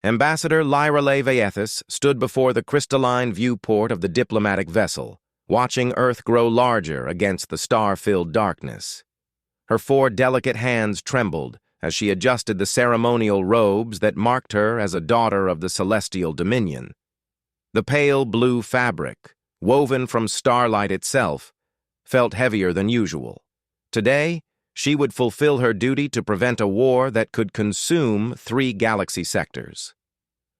Ambassador Lyra Vaethus stood before the crystalline viewport of the diplomatic vessel, watching Earth grow larger against the star-filled darkness. Her 4 delicate hands trembled as she adjusted the ceremonial robes that marked her as a daughter of the celestial dominion. The pale blue fabric, woven from starlight itself, felt heavier than usual. Today, she would fulfill her duty to prevent a war that could consume 3 galaxy sectors.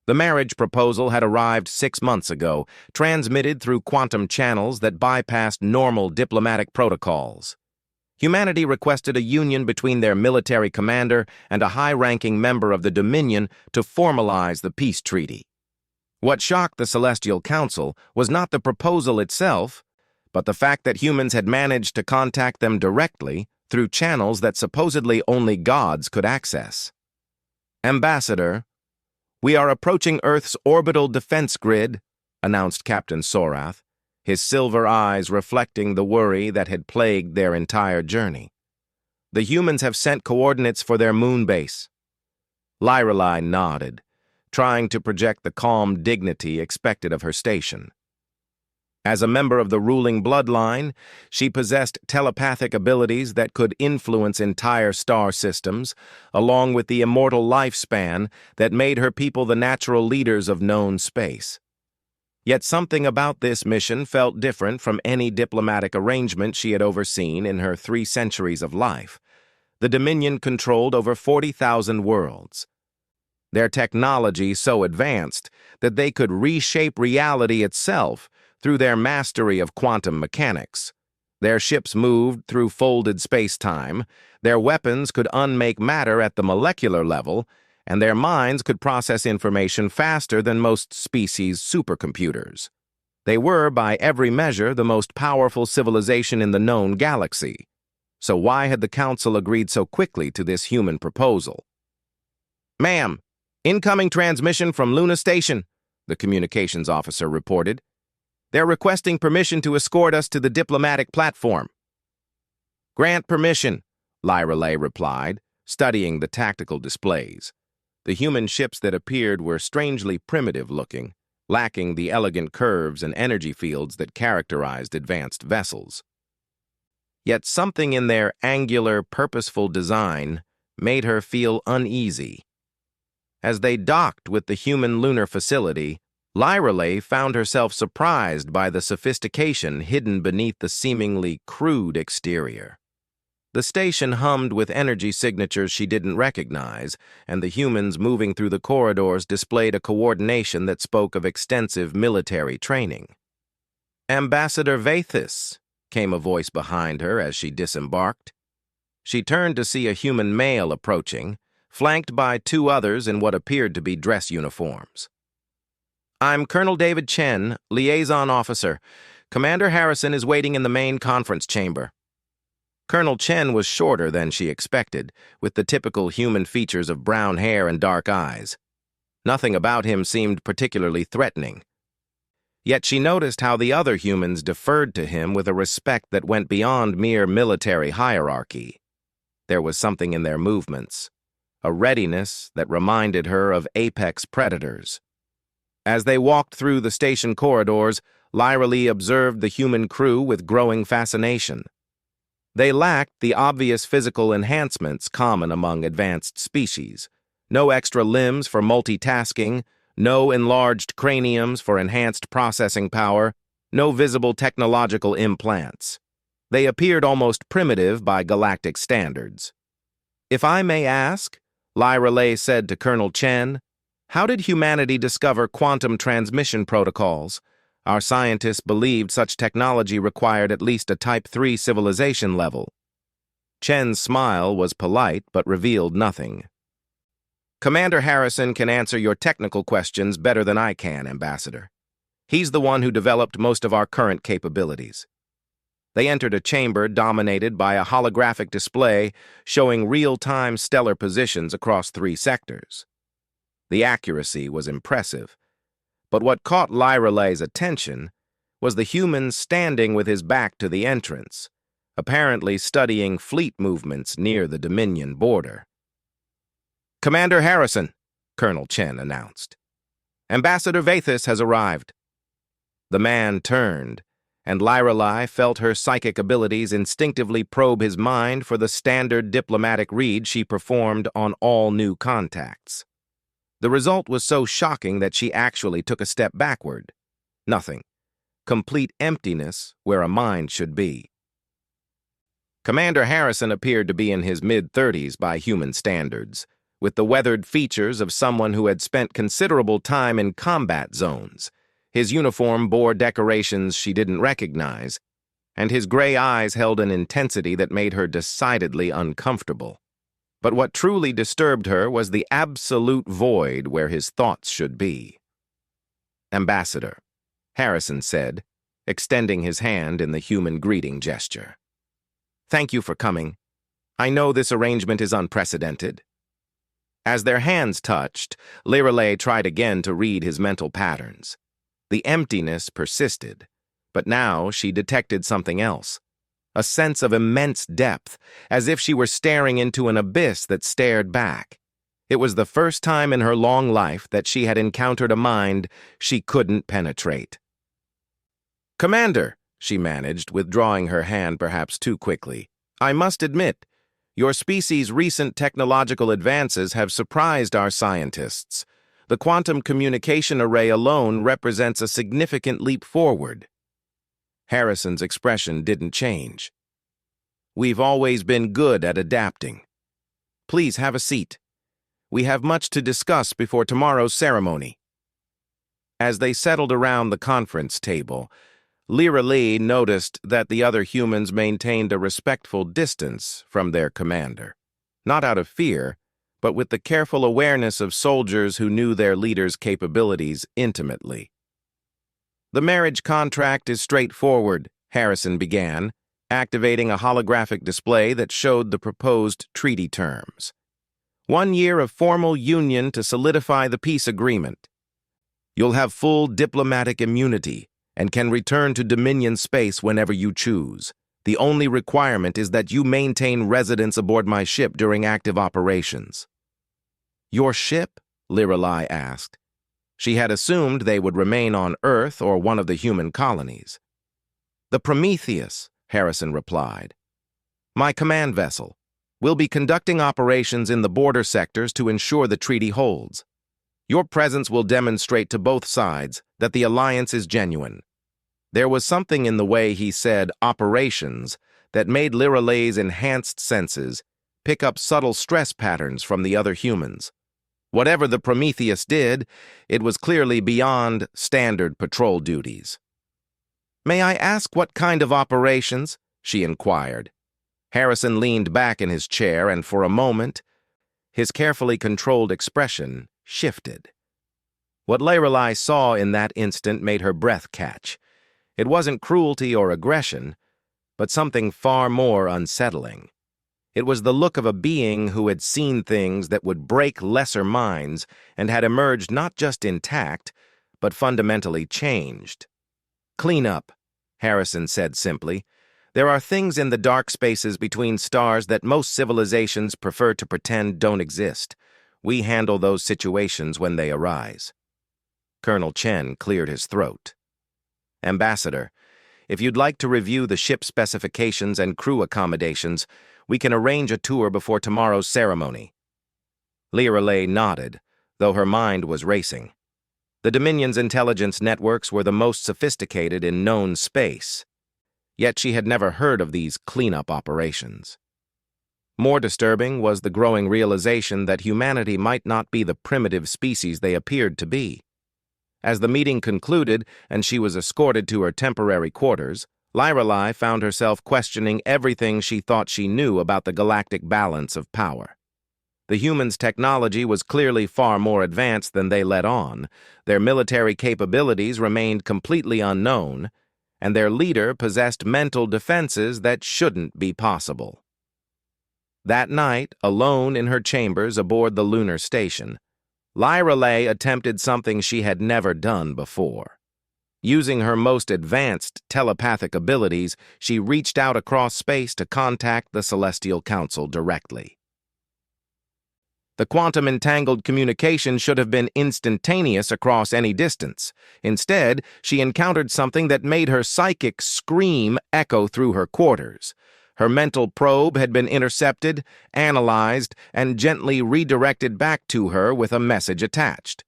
The marriage proposal had arrived 6 months ago, transmitted through quantum channels that bypassed normal diplomatic protocols. Humanity requested a union between their military commander and a high-ranking member of the Dominion to formalize the peace treaty. What shocked the Celestial Council was not the proposal itself, but the fact that humans had managed to contact them directly through channels that supposedly only gods could access. "Ambassador, we are approaching Earth's orbital defense grid," announced Captain Sorath, his silver eyes reflecting the worry that had plagued their entire journey. "The humans have sent coordinates for their moon base." Lyra nodded, trying to project the calm dignity expected of her station. As a member of the ruling bloodline, she possessed telepathic abilities that could influence entire star systems, along with the immortal lifespan that made her people the natural leaders of known space. Yet something about this mission felt different from any diplomatic arrangement she had overseen in her 3 centuries of life. The Dominion controlled over 40,000 worlds. Their technology so advanced that they could reshape reality itself through their mastery of quantum mechanics. Their ships moved through folded space-time, their weapons could unmake matter at the molecular level, and their minds could process information faster than most species' supercomputers. They were, by every measure, the most powerful civilization in the known galaxy. So why had the Council agreed so quickly to this human proposal? "Ma'am, incoming transmission from Luna Station," the communications officer reported. "They're requesting permission to escort us to the diplomatic platform." "Grant permission," Lyra replied, studying the tactical displays. The human ships that appeared were strangely primitive-looking, lacking the elegant curves and energy fields that characterized advanced vessels. Yet something in their angular, purposeful design made her feel uneasy. As they docked with the human lunar facility, Lyra found herself surprised by the sophistication hidden beneath the seemingly crude exterior. The station hummed with energy signatures she didn't recognize, and the humans moving through the corridors displayed a coordination that spoke of extensive military training. "Ambassador Vaethus," came a voice behind her as she disembarked. She turned to see a human male approaching, flanked by 2 others in what appeared to be dress uniforms. "I'm Colonel David Chen, Liaison Officer. Commander Harrison is waiting in the main conference chamber." Colonel Chen was shorter than she expected, with the typical human features of brown hair and dark eyes. Nothing about him seemed particularly threatening. Yet she noticed how the other humans deferred to him with a respect that went beyond mere military hierarchy. There was something in their movements, a readiness that reminded her of apex predators. As they walked through the station corridors, Lyra observed the human crew with growing fascination. They lacked the obvious physical enhancements common among advanced species. No extra limbs for multitasking, no enlarged craniums for enhanced processing power, no visible technological implants. They appeared almost primitive by galactic standards. "If I may ask," Lyra said to Colonel Chen, "how did humanity discover quantum transmission protocols? Our scientists believed such technology required at least a Type 3 civilization level." Chen's smile was polite but revealed nothing. "Commander Harrison can answer your technical questions better than I can, Ambassador. He's the one who developed most of our current capabilities." They entered a chamber dominated by a holographic display showing real-time stellar positions across 3 sectors. The accuracy was impressive, but what caught Lyra's attention was the human standing with his back to the entrance, apparently studying fleet movements near the Dominion border. "Commander Harrison," Colonel Chen announced. "Ambassador Vathis has arrived." The man turned, and Lyrelai felt her psychic abilities instinctively probe his mind for the standard diplomatic read she performed on all new contacts. The result was so shocking that she actually took a step backward. Nothing. Complete emptiness where a mind should be. Commander Harrison appeared to be in his mid-30s by human standards, with the weathered features of someone who had spent considerable time in combat zones. His uniform bore decorations she didn't recognize, and his gray eyes held an intensity that made her decidedly uncomfortable. But what truly disturbed her was the absolute void where his thoughts should be. "Ambassador," Harrison said, extending his hand in the human greeting gesture. "Thank you for coming. I know this arrangement is unprecedented." As their hands touched, Lyrelai tried again to read his mental patterns. The emptiness persisted, but now she detected something else. A sense of immense depth, as if she were staring into an abyss that stared back. It was the first time in her long life that she had encountered a mind she couldn't penetrate. "Commander," she managed, withdrawing her hand perhaps too quickly, "I must admit, your species' recent technological advances have surprised our scientists. The quantum communication array alone represents a significant leap forward." Harrison's expression didn't change. "We've always been good at adapting. Please have a seat. We have much to discuss before tomorrow's ceremony." As they settled around the conference table, Lyrelai noticed that the other humans maintained a respectful distance from their commander, not out of fear, but with the careful awareness of soldiers who knew their leader's capabilities intimately. "The marriage contract is straightforward," Harrison began, activating a holographic display that showed the proposed treaty terms. "1 year of formal union to solidify the peace agreement. You'll have full diplomatic immunity and can return to Dominion space whenever you choose. The only requirement is that you maintain residence aboard my ship during active operations." "Your ship?" Lyrelai asked. She had assumed they would remain on Earth or one of the human colonies. "The Prometheus," Harrison replied. "My command vessel. We'll be conducting operations in the border sectors to ensure the treaty holds. Your presence will demonstrate to both sides that the alliance is genuine." There was something in the way he said operations that made Lyrelai's enhanced senses pick up subtle stress patterns from the other humans. Whatever the Prometheus did, it was clearly beyond standard patrol duties. "May I ask what kind of operations?" she inquired. Harrison leaned back in his chair, and for a moment, his carefully controlled expression shifted. What Lyrelai saw in that instant made her breath catch. It wasn't cruelty or aggression, but something far more unsettling. It was the look of a being who had seen things that would break lesser minds and had emerged not just intact, but fundamentally changed. "Clean up," Harrison said simply. "There are things in the dark spaces between stars that most civilizations prefer to pretend don't exist. We handle those situations when they arise." Colonel Chen cleared his throat. "Ambassador, if you'd like to review the ship specifications and crew accommodations, we can arrange a tour before tomorrow's ceremony." Lyrelai nodded, though her mind was racing. The Dominion's intelligence networks were the most sophisticated in known space, yet she had never heard of these cleanup operations. More disturbing was the growing realization that humanity might not be the primitive species they appeared to be. As the meeting concluded and she was escorted to her temporary quarters, Lyrelai found herself questioning everything she thought she knew about the galactic balance of power. The humans' technology was clearly far more advanced than they let on, their military capabilities remained completely unknown, and their leader possessed mental defenses that shouldn't be possible. That night, alone in her chambers aboard the lunar station, Lyrelai attempted something she had never done before. Using her most advanced telepathic abilities, she reached out across space to contact the Celestial Council directly. The quantum-entangled communication should have been instantaneous across any distance. Instead, she encountered something that made her psychic scream echo through her quarters. Her mental probe had been intercepted, analyzed, and gently redirected back to her with a message attached.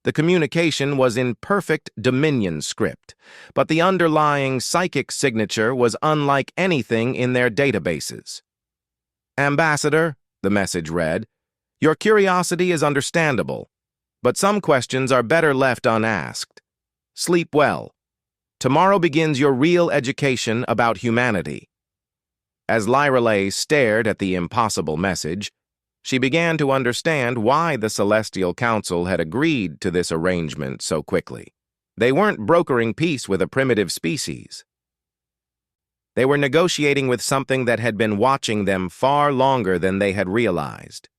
The communication was in perfect Dominion script, but the underlying psychic signature was unlike anything in their databases. "Ambassador," the message read, "your curiosity is understandable, but some questions are better left unasked. Sleep well. Tomorrow begins your real education about humanity." As Lyrelay stared at the impossible message, she began to understand why the Celestial Council had agreed to this arrangement so quickly. They weren't brokering peace with a primitive species. They were negotiating with something that had been watching them far longer than they had realized.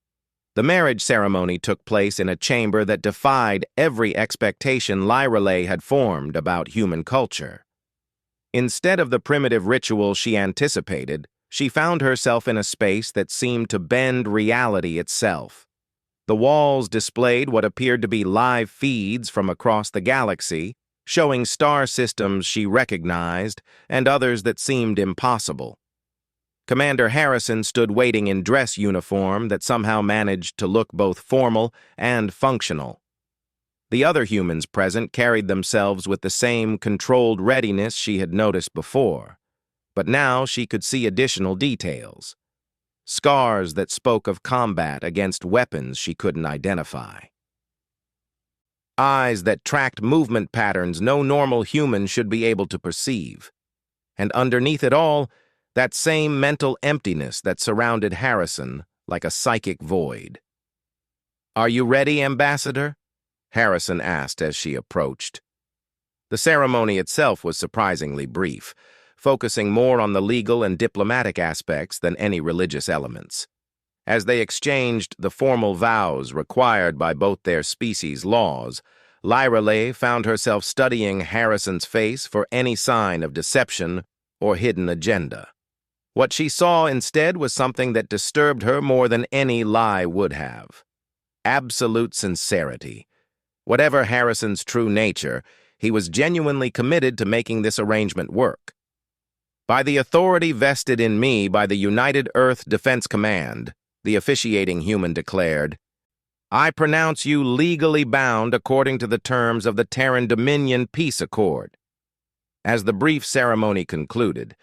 The marriage ceremony took place in a chamber that defied every expectation Lyrelay had formed about human culture. Instead of the primitive ritual she anticipated, she found herself in a space that seemed to bend reality itself. The walls displayed what appeared to be live feeds from across the galaxy, showing star systems she recognized and others that seemed impossible. Commander Harrison stood waiting in dress uniform that somehow managed to look both formal and functional. The other humans present carried themselves with the same controlled readiness she had noticed before, but now she could see additional details. Scars that spoke of combat against weapons she couldn't identify. Eyes that tracked movement patterns no normal human should be able to perceive. And underneath it all, that same mental emptiness that surrounded Harrison like a psychic void. "Are you ready, Ambassador?" Harrison asked as she approached. The ceremony itself was surprisingly brief, focusing more on the legal and diplomatic aspects than any religious elements. As they exchanged the formal vows required by both their species' laws, Lyrelay found herself studying Harrison's face for any sign of deception or hidden agenda. What she saw instead was something that disturbed her more than any lie would have. Absolute sincerity. Whatever Harrison's true nature, he was genuinely committed to making this arrangement work. "By the authority vested in me by the United Earth Defense Command," the officiating human declared, "I pronounce you legally bound according to the terms of the Terran Dominion Peace Accord." As the brief ceremony concluded,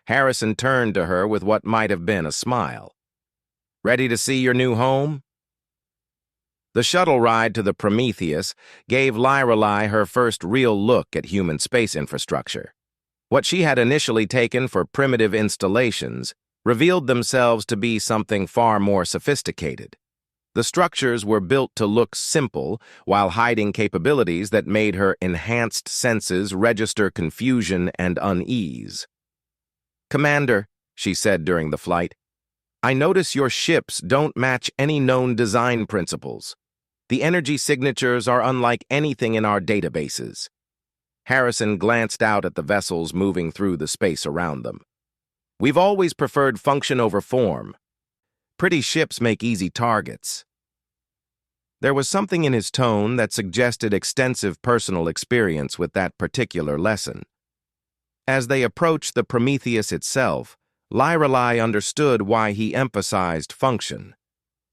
Harrison turned to her with what might have been a smile. "Ready to see your new home?" The shuttle ride to the Prometheus gave Lyrelay her first real look at human space infrastructure. What she had initially taken for primitive installations revealed themselves to be something far more sophisticated. The structures were built to look simple while hiding capabilities that made her enhanced senses register confusion and unease. "Commander," she said during the flight, "I notice your ships don't match any known design principles. The energy signatures are unlike anything in our databases." Harrison glanced out at the vessels moving through the space around them. "We've always preferred function over form. Pretty ships make easy targets." There was something in his tone that suggested extensive personal experience with that particular lesson. As they approached the Prometheus itself, Lyrelay understood why he emphasized function.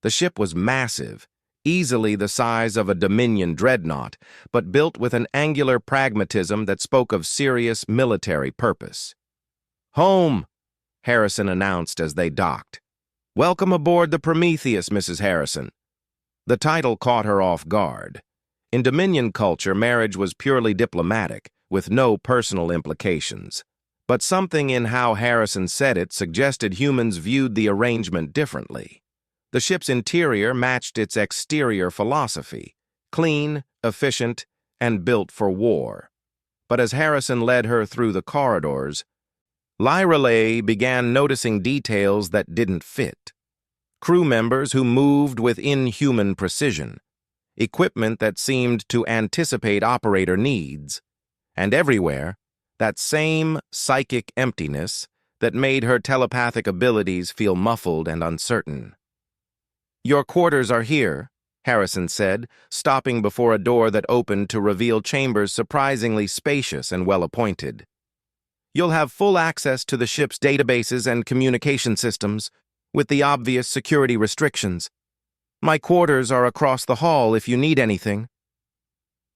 The ship was massive, easily the size of a Dominion dreadnought, but built with an angular pragmatism that spoke of serious military purpose. "Home," Harrison announced as they docked. "Welcome aboard the Prometheus, Mrs. Harrison." The title caught her off guard. In Dominion culture, marriage was purely diplomatic, with no personal implications. But something in how Harrison said it suggested humans viewed the arrangement differently. The ship's interior matched its exterior philosophy, clean, efficient, and built for war. But as Harrison led her through the corridors, Lyrelay began noticing details that didn't fit. Crew members who moved with inhuman precision, equipment that seemed to anticipate operator needs, and everywhere, that same psychic emptiness that made her telepathic abilities feel muffled and uncertain. "Your quarters are here," Harrison said, stopping before a door that opened to reveal chambers surprisingly spacious and well-appointed. "You'll have full access to the ship's databases and communication systems, with the obvious security restrictions. My quarters are across the hall if you need anything."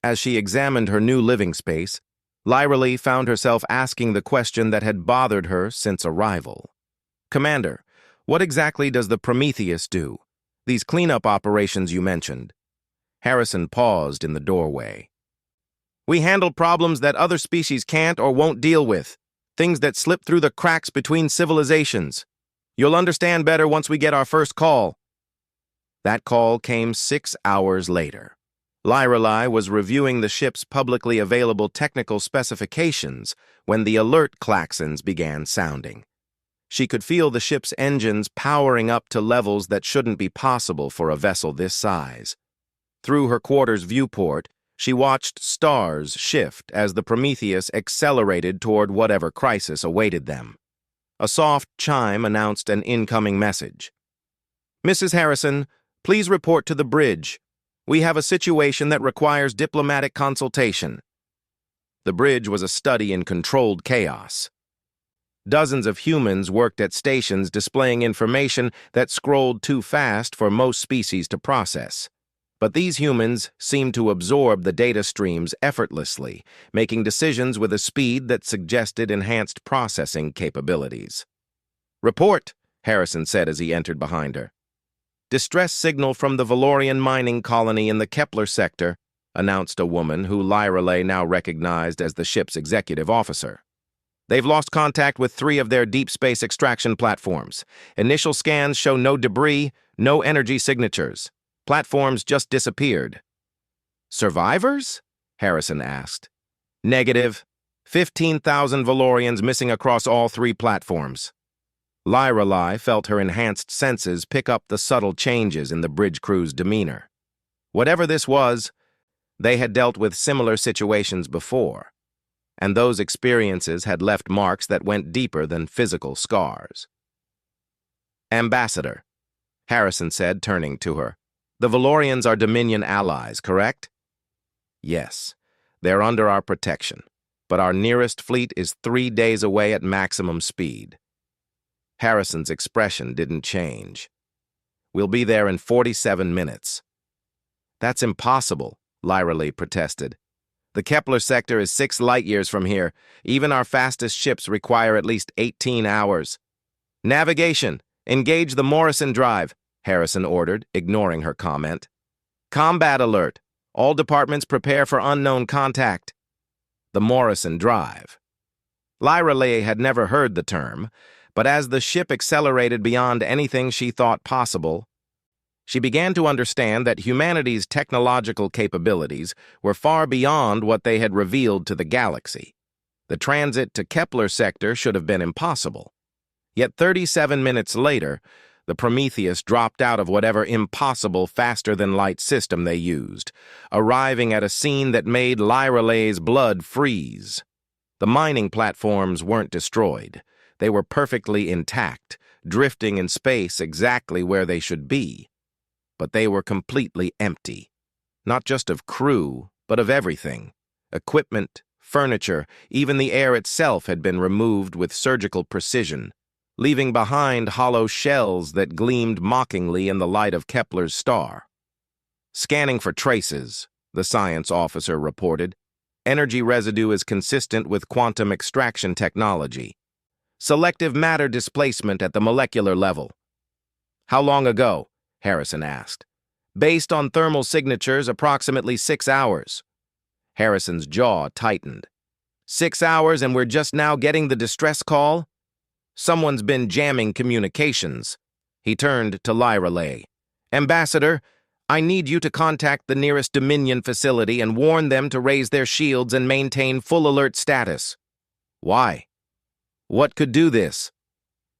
As she examined her new living space, Lyra Lee found herself asking the question that had bothered her since arrival. "Commander, what exactly does the Prometheus do? These cleanup operations you mentioned." Harrison paused in the doorway. "We handle problems that other species can't or won't deal with, things that slip through the cracks between civilizations. You'll understand better once we get our first call." That call came 6 hours later. Lyra Lee was reviewing the ship's publicly available technical specifications when the alert klaxons began sounding. She could feel the ship's engines powering up to levels that shouldn't be possible for a vessel this size. Through her quarters viewport, she watched stars shift as the Prometheus accelerated toward whatever crisis awaited them. A soft chime announced an incoming message. "Mrs. Harrison, please report to the bridge. We have a situation that requires diplomatic consultation." The bridge was a study in controlled chaos. Dozens of humans worked at stations displaying information that scrolled too fast for most species to process. But these humans seemed to absorb the data streams effortlessly, making decisions with a speed that suggested enhanced processing capabilities. "Report," Harrison said as he entered behind her. "Distress signal from the Valorian mining colony in the Kepler sector," announced a woman who Lyra Lee now recognized as the ship's executive officer. "They've lost contact with 3 of their deep space extraction platforms. Initial scans show no debris, no energy signatures. Platforms just disappeared." "Survivors?" Harrison asked. "Negative. 15,000 Valorians missing across all 3 platforms." Lyra Lee felt her enhanced senses pick up the subtle changes in the bridge crew's demeanor. Whatever this was, they had dealt with similar situations before, and those experiences had left marks that went deeper than physical scars. "Ambassador," Harrison said, turning to her, "the Valorians are Dominion allies, correct?" "Yes, they're under our protection, but our nearest fleet is 3 days away at maximum speed." Harrison's expression didn't change. "We'll be there in 47 minutes. "That's impossible," Lyra Lee protested. "The Kepler sector is 6 light-years from here. Even our fastest ships require at least 18 hours. "Navigation, engage the Morrison drive," Harrison ordered, ignoring her comment. "Combat alert. All departments prepare for unknown contact." The Morrison drive. Lyra Lee had never heard the term, but as the ship accelerated beyond anything she thought possible, she began to understand that humanity's technological capabilities were far beyond what they had revealed to the galaxy. The transit to Kepler sector should have been impossible. Yet 37 minutes later, the Prometheus dropped out of whatever impossible faster-than-light system they used, arriving at a scene that made Lyra Lee's blood freeze. The mining platforms weren't destroyed. They were perfectly intact, drifting in space exactly where they should be. But they were completely empty. Not just of crew, but of everything. Equipment, furniture, even the air itself had been removed with surgical precision, leaving behind hollow shells that gleamed mockingly in the light of Kepler's star. "Scanning for traces," the science officer reported. "Energy residue is consistent with quantum extraction technology. Selective matter displacement at the molecular level." "How long ago?" Harrison asked. "Based on thermal signatures, approximately 6 hours. Harrison's jaw tightened. 6 hours and we're just now getting the distress call? Someone's been jamming communications." He turned to Lyra Lee. "Ambassador, I need you to contact the nearest Dominion facility and warn them to raise their shields and maintain full alert status." "Why?" "What could do this?"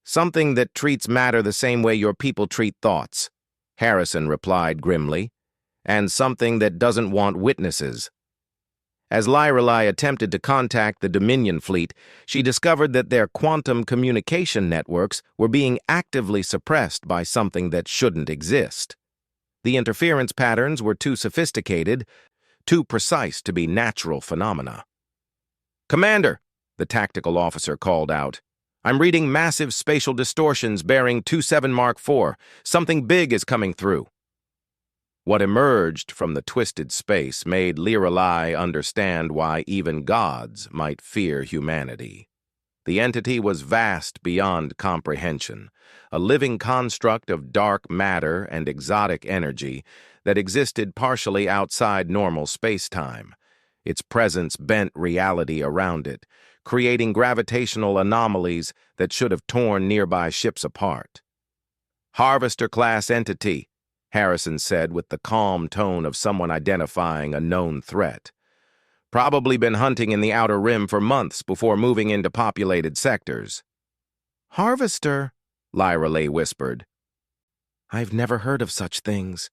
"Something that treats matter the same way your people treat thoughts," Harrison replied grimly, "and something that doesn't want witnesses." As Lyrelai attempted to contact the Dominion fleet, she discovered that their quantum communication networks were being actively suppressed by something that shouldn't exist. The interference patterns were too sophisticated, too precise to be natural phenomena. "Commander," the tactical officer called out, "I'm reading massive spatial distortions bearing 27 Mark IV. Something big is coming through." What emerged from the twisted space made Lyrelai understand why even gods might fear humanity. The entity was vast beyond comprehension, a living construct of dark matter and exotic energy that existed partially outside normal space-time. Its presence bent reality around it, creating gravitational anomalies that should have torn nearby ships apart. "Harvester-class entity," Harrison said with the calm tone of someone identifying a known threat. "Probably been hunting in the Outer Rim for months before moving into populated sectors." "Harvester," Lyrelai whispered. "I've never heard of such things."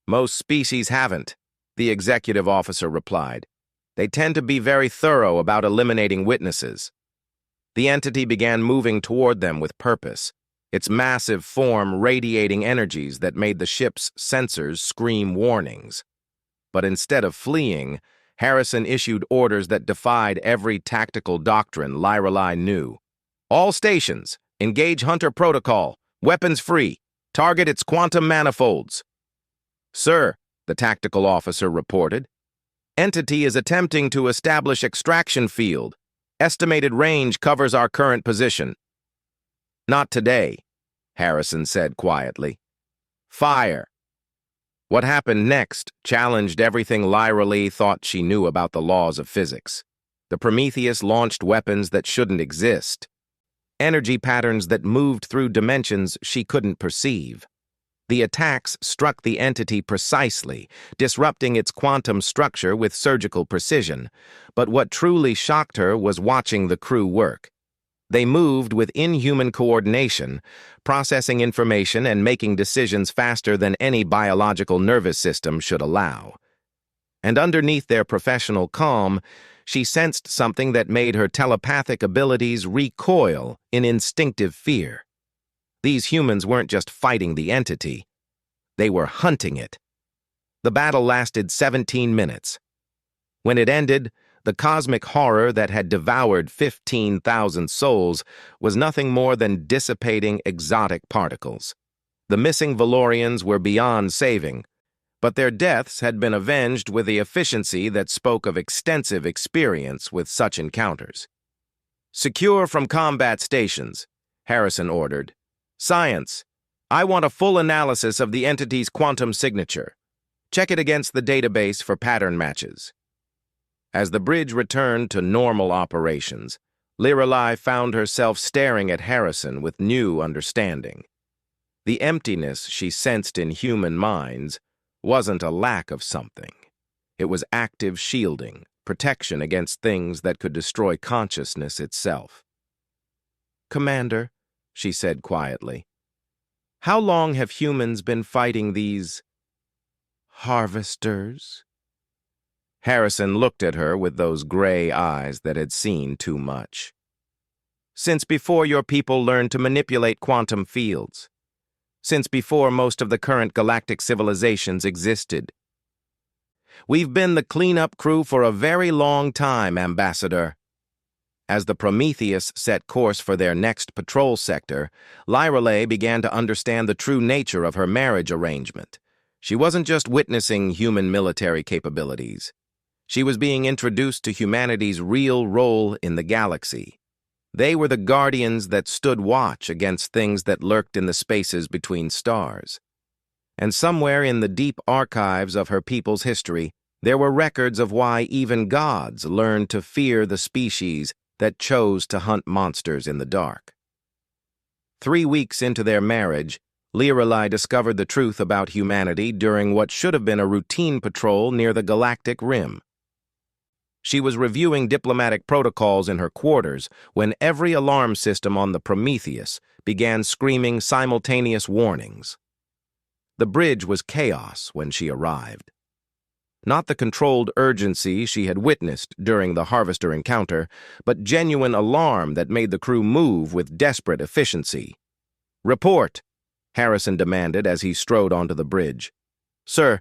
"Most species haven't," the executive officer replied. "They tend to be very thorough about eliminating witnesses." The entity began moving toward them with purpose, its massive form radiating energies that made the ship's sensors scream warnings. But instead of fleeing, Harrison issued orders that defied every tactical doctrine Lyrelai knew. "All stations, engage Hunter Protocol, weapons free, target its quantum manifolds." "Sir," the tactical officer reported, "entity is attempting to establish extraction field. Estimated range covers our current position." "Not today," Harrison said quietly. "Fire." What happened next challenged everything Lyrelai thought she knew about the laws of physics. The Prometheus launched weapons that shouldn't exist, energy patterns that moved through dimensions she couldn't perceive. The attacks struck the entity precisely, disrupting its quantum structure with surgical precision. But what truly shocked her was watching the crew work. They moved with inhuman coordination, processing information and making decisions faster than any biological nervous system should allow. And underneath their professional calm, she sensed something that made her telepathic abilities recoil in instinctive fear. These humans weren't just fighting the entity, they were hunting it. The battle lasted 17 minutes. When it ended, the cosmic horror that had devoured 15,000 souls was nothing more than dissipating exotic particles. The missing Valorians were beyond saving, but their deaths had been avenged with the efficiency that spoke of extensive experience with such encounters. "Secure from combat stations," Harrison ordered. "Science, I want a full analysis of the entity's quantum signature. Check it against the database for pattern matches." As the bridge returned to normal operations, Lyrelai found herself staring at Harrison with new understanding. The emptiness she sensed in human minds wasn't a lack of something. It was active shielding, protection against things that could destroy consciousness itself. "Commander," she said quietly, "how long have humans been fighting these harvesters?" Harrison looked at her with those gray eyes that had seen too much. "Since before your people learned to manipulate quantum fields. Since before most of the current galactic civilizations existed. We've been the cleanup crew for a very long time, Ambassador." As the Prometheus set course for their next patrol sector, Lyrelai began to understand the true nature of her marriage arrangement. She wasn't just witnessing human military capabilities. She was being introduced to humanity's real role in the galaxy. They were the guardians that stood watch against things that lurked in the spaces between stars. And somewhere in the deep archives of her people's history, there were records of why even gods learned to fear the species that chose to hunt monsters in the dark. 3 weeks into their marriage, Lyrelai discovered the truth about humanity during what should have been a routine patrol near the Galactic Rim. She was reviewing diplomatic protocols in her quarters when every alarm system on the Prometheus began screaming simultaneous warnings. The bridge was chaos when she arrived. Not the controlled urgency she had witnessed during the Harvester encounter, but genuine alarm that made the crew move with desperate efficiency. "Report," Harrison demanded as he strode onto the bridge. "Sir,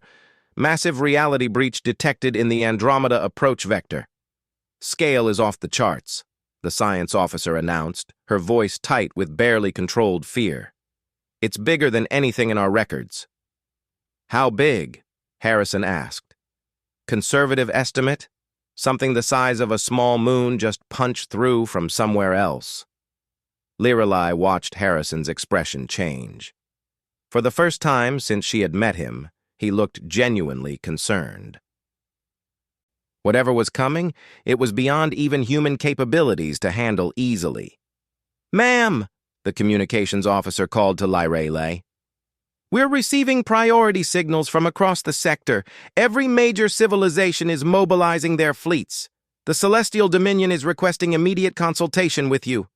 massive reality breach detected in the Andromeda approach vector. Scale is off the charts," the science officer announced, her voice tight with barely controlled fear. "It's bigger than anything in our records." "How big?" Harrison asked. "Conservative estimate? Something the size of a small moon just punched through from somewhere else." Lirelai watched Harrison's expression change. For the first time since she had met him, he looked genuinely concerned. Whatever was coming, it was beyond even human capabilities to handle easily. "Ma'am," the communications officer called to Lirelai, "we're receiving priority signals from across the sector. Every major civilization is mobilizing their fleets. The Celestial Dominion is requesting immediate consultation with you."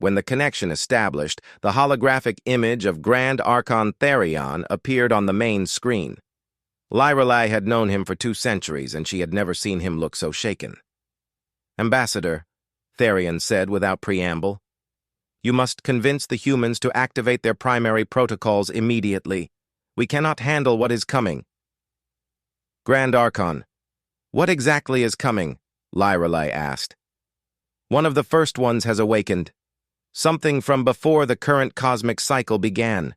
When the connection established, the holographic image of Grand Archon Therion appeared on the main screen. Lirelai had known him for 2 centuries, and she had never seen him look so shaken. "Ambassador," Therion said without preamble, "you must convince the humans to activate their primary protocols immediately. We cannot handle what is coming." "Grand Archon, what exactly is coming?" Lirelai asked. "One of the first ones has awakened. Something from before the current cosmic cycle began.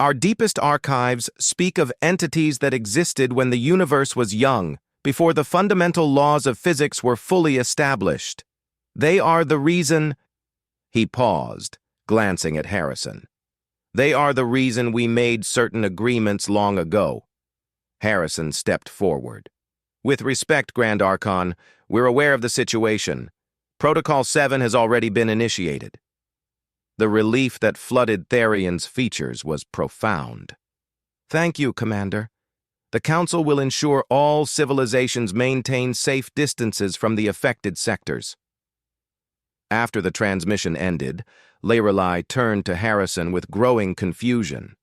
Our deepest archives speak of entities that existed when the universe was young, before the fundamental laws of physics were fully established. They are the reason—" He paused, glancing at Harrison. "They are the reason we made certain agreements long ago." Harrison stepped forward. "With respect, Grand Archon, we're aware of the situation. Protocol 7 has already been initiated." The relief that flooded Therion's features was profound. "Thank you, Commander. The Council will ensure all civilizations maintain safe distances from the affected sectors." After the transmission ended, Lirelai turned to Harrison with growing confusion.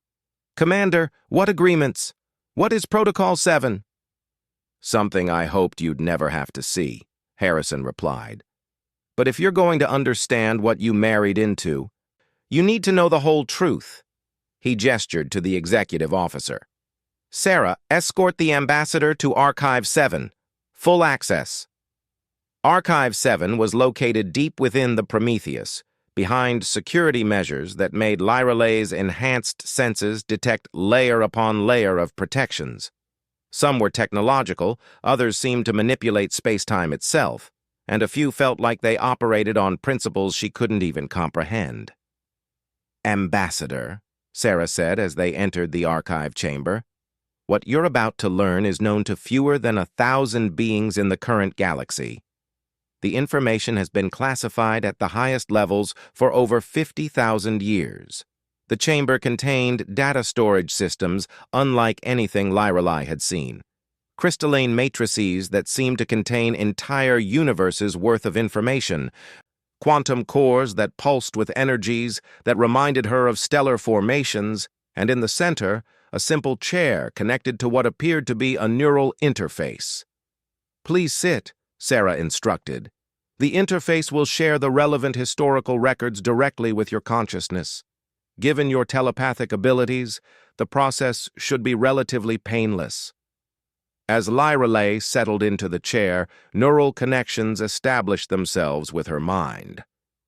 "Commander, what agreements? What is Protocol 7? "Something I hoped you'd never have to see," Harrison replied. "But if you're going to understand what you married into, you need to know the whole truth." He gestured to the executive officer. "Sarah, escort the ambassador to Archive 7. Full access." Archive 7 was located deep within the Prometheus, behind security measures that made Lirelai's enhanced senses detect layer upon layer of protections. Some were technological, others seemed to manipulate space-time itself, and a few felt like they operated on principles she couldn't even comprehend. "Ambassador," Sarah said as they entered the archive chamber, "what you're about to learn is known to fewer than 1,000 beings in the current galaxy. The information has been classified at the highest levels for over 50,000 years. The chamber contained data storage systems unlike anything Lirelai had seen. Crystalline matrices that seemed to contain entire universes' worth of information, quantum cores that pulsed with energies that reminded her of stellar formations, and in the center, a simple chair connected to what appeared to be a neural interface. "Please sit," Sarah instructed. "The interface will share the relevant historical records directly with your consciousness. Given your telepathic abilities, the process should be relatively painless." As Lirelai settled into the chair, neural connections established themselves with her mind.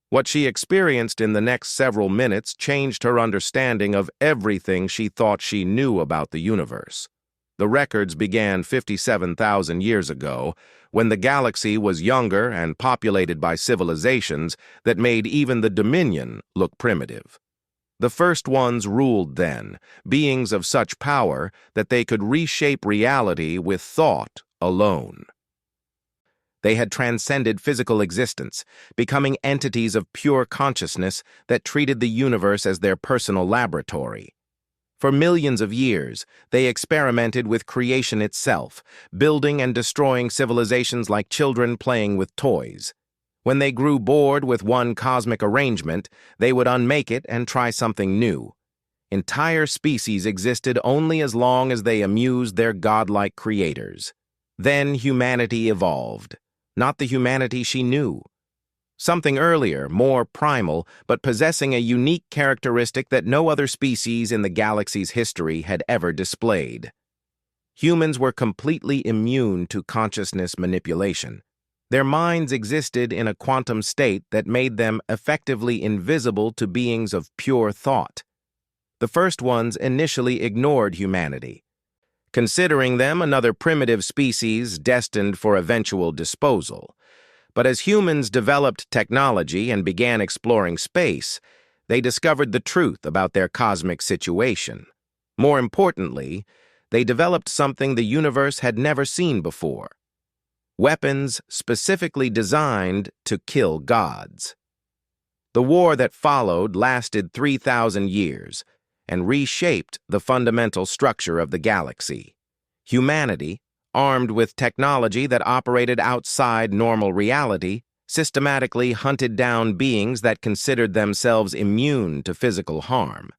What she experienced in the next several minutes changed her understanding of everything she thought she knew about the universe. The records began 57,000 years ago, when the galaxy was younger and populated by civilizations that made even the Dominion look primitive. The first ones ruled then, beings of such power that they could reshape reality with thought alone. They had transcended physical existence, becoming entities of pure consciousness that treated the universe as their personal laboratory. For millions of years, they experimented with creation itself, building and destroying civilizations like children playing with toys. When they grew bored with one cosmic arrangement, they would unmake it and try something new. Entire species existed only as long as they amused their godlike creators. Then humanity evolved, not the humanity she knew. Something earlier, more primal, but possessing a unique characteristic that no other species in the galaxy's history had ever displayed. Humans were completely immune to consciousness manipulation. Their minds existed in a quantum state that made them effectively invisible to beings of pure thought. The first ones initially ignored humanity, considering them another primitive species destined for eventual disposal. But as humans developed technology and began exploring space, they discovered the truth about their cosmic situation. More importantly, they developed something the universe had never seen before: weapons specifically designed to kill gods. The war that followed lasted 3,000 years and reshaped the fundamental structure of the galaxy. Humanity, armed with technology that operated outside normal reality, systematically hunted down beings that considered themselves immune to physical harm.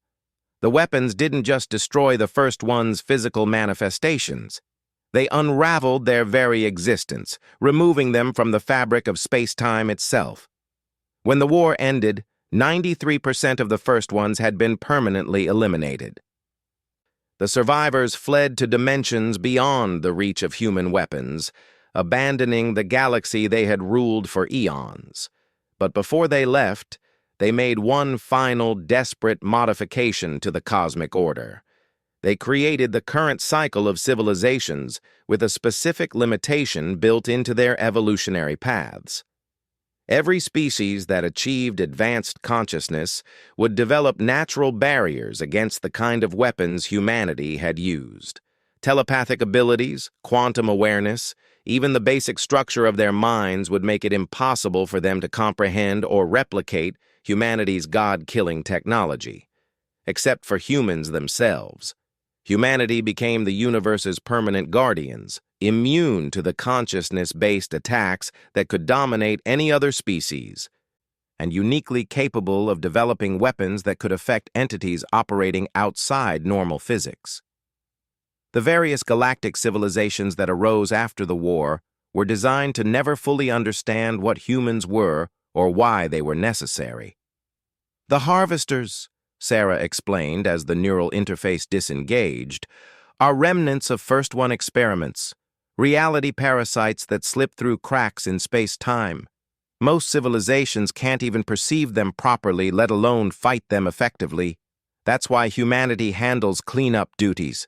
The weapons didn't just destroy the first one's physical manifestations. They unraveled their very existence, removing them from the fabric of space-time itself. When the war ended, 93% of the first ones had been permanently eliminated. The survivors fled to dimensions beyond the reach of human weapons, abandoning the galaxy they had ruled for eons. But before they left, they made one final desperate modification to the cosmic order. They created the current cycle of civilizations with a specific limitation built into their evolutionary paths. Every species that achieved advanced consciousness would develop natural barriers against the kind of weapons humanity had used. Telepathic abilities, quantum awareness, even the basic structure of their minds would make it impossible for them to comprehend or replicate humanity's god-killing technology. Except for humans themselves. Humanity became the universe's permanent guardians, immune to the consciousness-based attacks that could dominate any other species, and uniquely capable of developing weapons that could affect entities operating outside normal physics. The various galactic civilizations that arose after the war were designed to never fully understand what humans were or why they were necessary. The harvesters, Sarah explained as the neural interface disengaged, are remnants of First One experiments, reality parasites that slip through cracks in space-time. Most civilizations can't even perceive them properly, let alone fight them effectively. That's why humanity handles cleanup duties.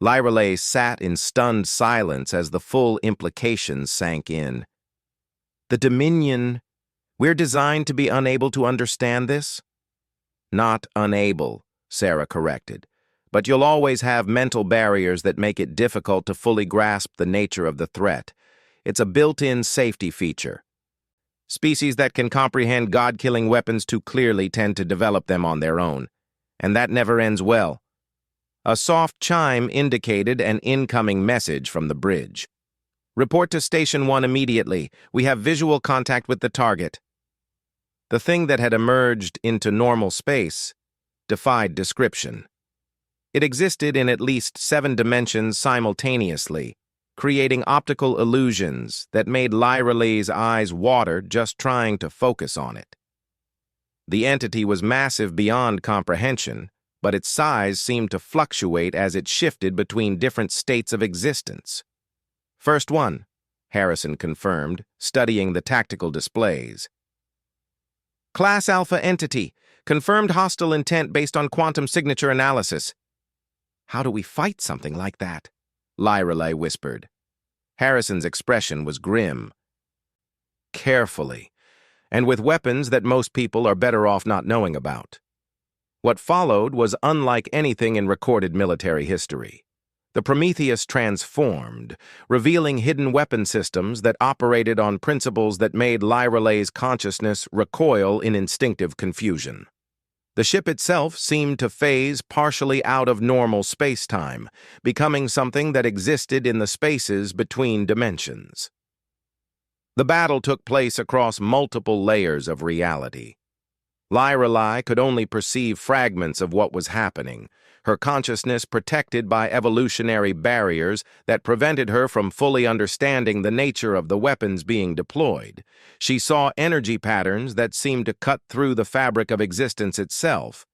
Lyrelay sat in stunned silence as the full implications sank in. The Dominion, we're designed to be unable to understand this? Not unable, Sarah corrected. But you'll always have mental barriers that make it difficult to fully grasp the nature of the threat. It's a built-in safety feature. Species that can comprehend god-killing weapons too clearly tend to develop them on their own. And that never ends well. A soft chime indicated an incoming message from the bridge. Report to Station 1 immediately. We have visual contact with the target. The thing that had emerged into normal space defied description. It existed in at least 7 dimensions simultaneously, creating optical illusions that made Lyrelay's eyes water just trying to focus on it. The entity was massive beyond comprehension, but its size seemed to fluctuate as it shifted between different states of existence. First One, Harrison confirmed, studying the tactical displays. Class Alpha Entity, confirmed hostile intent based on quantum signature analysis. How do we fight something like that? Lyrelay whispered. Harrison's expression was grim. Carefully, and with weapons that most people are better off not knowing about. What followed was unlike anything in recorded military history. The Prometheus transformed, revealing hidden weapon systems that operated on principles that made Lyrelay's consciousness recoil in instinctive confusion. The ship itself seemed to phase partially out of normal space-time, becoming something that existed in the spaces between dimensions. The battle took place across multiple layers of reality. Lorelei could only perceive fragments of what was happening, her consciousness protected by evolutionary barriers that prevented her from fully understanding the nature of the weapons being deployed. She saw energy patterns that seemed to cut through the fabric of existence itself,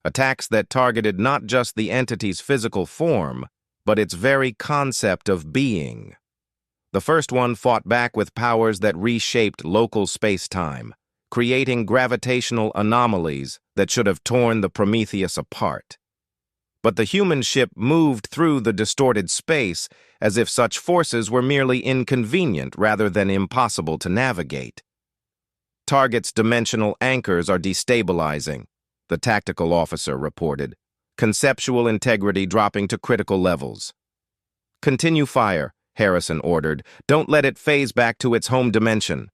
attacks that targeted not just the entity's physical form, but its very concept of being. The first one fought back with powers that reshaped local space-time, creating gravitational anomalies that should have torn the Prometheus apart. But the human ship moved through the distorted space as if such forces were merely inconvenient rather than impossible to navigate. Target's dimensional anchors are destabilizing, the tactical officer reported, conceptual integrity dropping to critical levels. Continue fire, Harrison ordered. Don't let it phase back to its home dimension.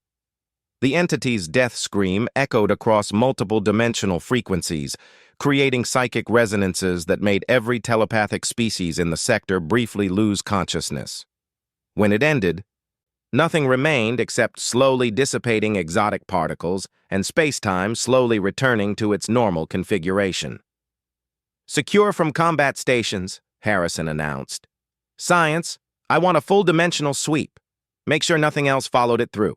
The entity's death scream echoed across multiple dimensional frequencies, creating psychic resonances that made every telepathic species in the sector briefly lose consciousness. When it ended, nothing remained except slowly dissipating exotic particles and space-time slowly returning to its normal configuration. Secure from combat stations, Harrison announced. Science, I want a full-dimensional sweep. Make sure nothing else followed it through.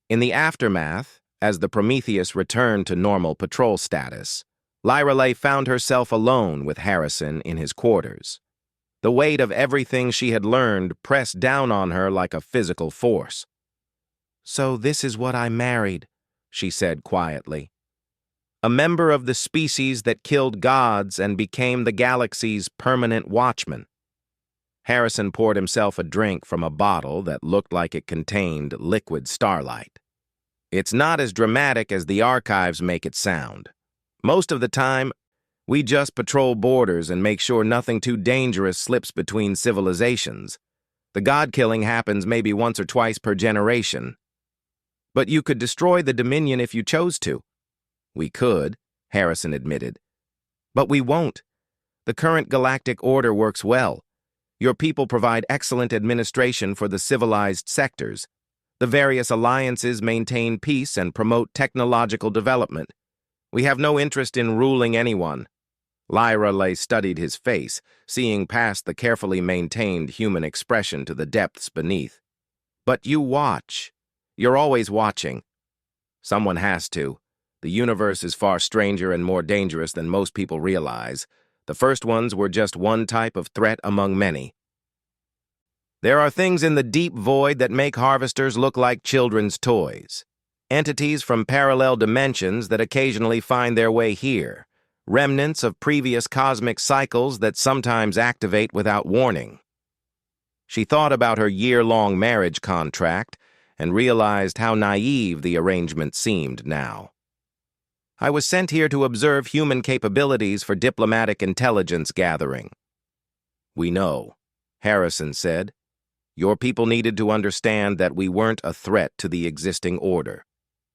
In the aftermath, as the Prometheus returned to normal patrol status, Lorelei found herself alone with Harrison in his quarters. The weight of everything she had learned pressed down on her like a physical force. So this is what I married, she said quietly. A member of the species that killed gods and became the galaxy's permanent watchman. Harrison poured himself a drink from a bottle that looked like it contained liquid starlight. It's not as dramatic as the archives make it sound. Most of the time, we just patrol borders and make sure nothing too dangerous slips between civilizations. The god-killing happens maybe once or twice per generation. But you could destroy the Dominion if you chose to. We could, Harrison admitted. But we won't. The current galactic order works well. Your people provide excellent administration for the civilized sectors. The various alliances maintain peace and promote technological development. We have no interest in ruling anyone. Lorelei studied his face, seeing past the carefully maintained human expression to the depths beneath. But you watch. You're always watching. Someone has to. The universe is far stranger and more dangerous than most people realize. The first ones were just one type of threat among many. There are things in the deep void that make harvesters look like children's toys. Entities from parallel dimensions that occasionally find their way here. Remnants of previous cosmic cycles that sometimes activate without warning. She thought about her year-long marriage contract and realized how naive the arrangement seemed now. I was sent here to observe human capabilities for diplomatic intelligence gathering. We know, Harrison said. Your people needed to understand that we weren't a threat to the existing order.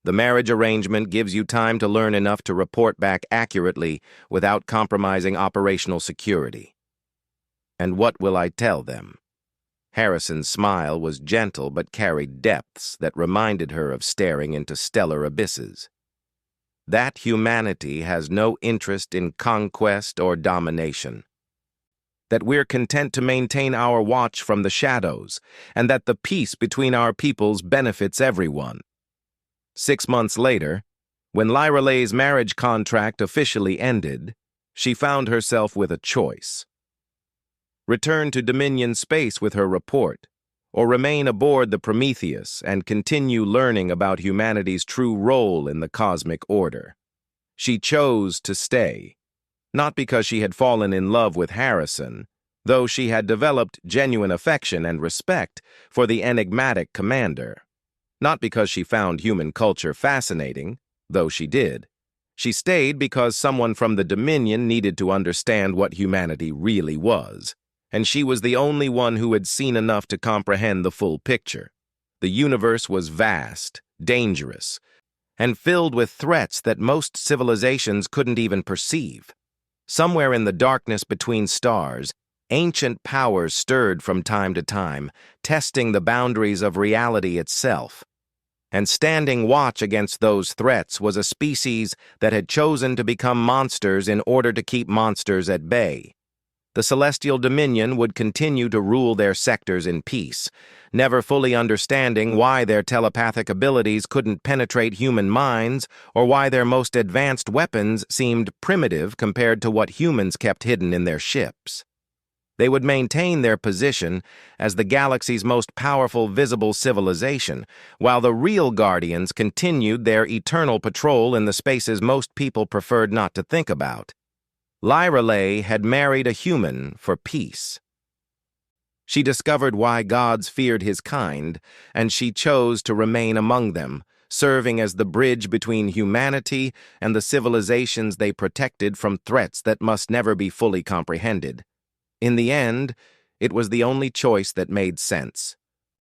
The marriage arrangement gives you time to learn enough to report back accurately without compromising operational security. And what will I tell them? Harrison's smile was gentle but carried depths that reminded her of staring into stellar abysses. That humanity has no interest in conquest or domination. That we're content to maintain our watch from the shadows, and that the peace between our peoples benefits everyone. 6 months later, when Lorelei's marriage contract officially ended, she found herself with a choice. Return to Dominion space with her report, or remain aboard the Prometheus and continue learning about humanity's true role in the cosmic order. She chose to stay, not because she had fallen in love with Harrison, though she had developed genuine affection and respect for the enigmatic commander. Not because she found human culture fascinating, though she did. She stayed because someone from the Dominion needed to understand what humanity really was, and she was the only one who had seen enough to comprehend the full picture. The universe was vast, dangerous, and filled with threats that most civilizations couldn't even perceive. Somewhere in the darkness between stars, ancient powers stirred from time to time, testing the boundaries of reality itself. and standing watch against those threats was a species that had chosen to become monsters in order to keep monsters at bay. The Celestial Dominion would continue to rule their sectors in peace, never fully understanding why their telepathic abilities couldn't penetrate human minds or why their most advanced weapons seemed primitive compared to what humans kept hidden in their ships. They would maintain their position as the galaxy's most powerful visible civilization, while the real Guardians continued their eternal patrol in the spaces most people preferred not to think about. Lyrelay had married a human for peace. She discovered why gods feared his kind, and she chose to remain among them, serving as the bridge between humanity and the civilizations they protected from threats that must never be fully comprehended. In the end, it was the only choice that made sense.